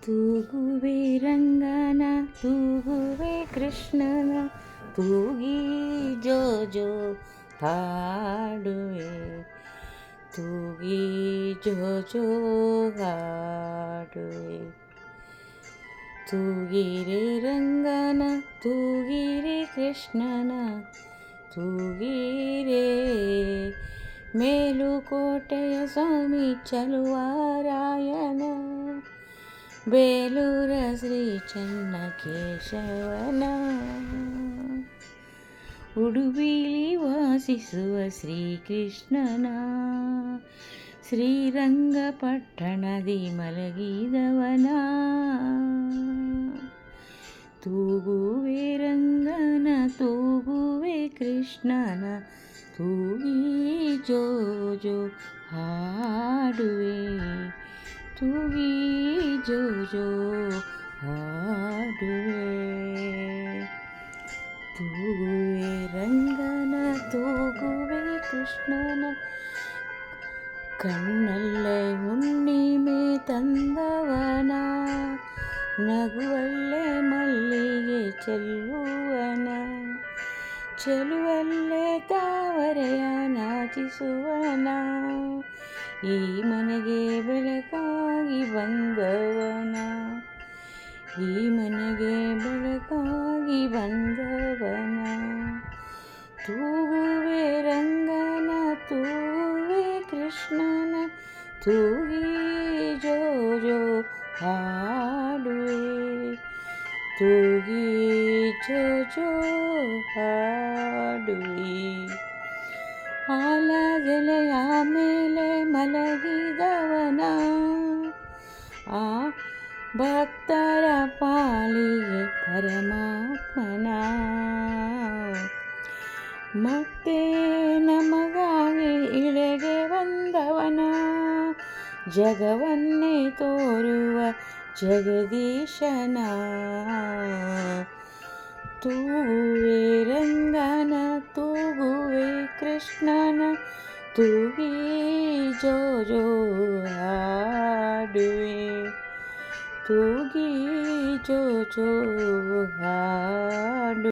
ತೂಗುವೆ ರಂಗನ ತೂಗುವೆ ಕೃಷ್ಣನ ತೂಗಿ ಜೋ ಜೋ ಹಾಡುವೆ ತೂಗಿ ಜೋ ಜೋ ಹಾಡುವೆ ತೂಗಿರೆ ರಂಗನ ತೂಗಿರೆ ಕೃಷ್ಣನ ತೂಗಿರೆ ಮೇಲುಕೋಟೆಯ ಸ್ವಾಮಿ ಚಲುವರಾಯನ ಬೇಲೂರ ಶ್ರೀ ಚೆನ್ನಕೇಶವನ ಉಡುಪಿಲಿ ವಾಸಿಸುವ ಶ್ರೀಕೃಷ್ಣನ ಶ್ರೀರಂಗಪಟ್ಟಣದಿ ಮಲಗಿದವನ ತೂಗುವೆ ರಂಗನ ತೂಗುವೆ ಕೃಷ್ಣನ ತೂಗಿ ಜೋ ಜೋ ಹಾಡುವೆ ತೂಗಿ ಜೋ ಜೋ ಹಾಡುವೆ ತೂಗುವೆ ರಂಗನ ತೂಗುವೆ ಕೃಷ್ಣನ ಕಣ್ಣಲ್ಲೇ ಹುಣ್ಣಿಮೆ ತಂದವನ ನಗುವಲ್ಲೇ ಮಲ್ಲಿಗೆ ಚೆಲ್ಲುವನ ಚೆಲುವಲ್ಲೇ ತಾವರೆಯ ನಾಚಿಸುವನ ಈ ಮನೆಗೆ ಬೆಳಕಾಗಿ ಬಂದವನ ಈ ಮನೆಗೆ ಬೆಳಕಾಗಿ ಬಂದವನ ತೂಗುವೆ ರಂಗನ ತೂಗುವೆ ಕೃಷ್ಣನ ತೂಗಿ ಜೋ ಜೋ ಹಾಡುವೆ ತೂಗಿ ಜೋ ಜೋ ಹಾಡುವೆ ಆಲಗೆಲೆಯ ಮೇಲೆ ಮಲಗಿದವನ ಆ ಭಕ್ತರ ಪಾಲಿಗೆ ಪರಮಾತ್ಮನ ಮತ್ತೆ ನಮಗಾಗಿ ಇಳೆಗೆ ಬಂದವನ ಜಗವನ್ನೇ ತೋರುವ ಜಗದೀಶನ ತೂಗುವೆ ರಂಗನ ತೂಗುವೆ ಕೃಷ್ಣನ ತೂಗಿ ಜೋ ಜೋ ಹಾಡುವೆ ತೂಗಿ ಜೋ ಜೋ ಹಾಡು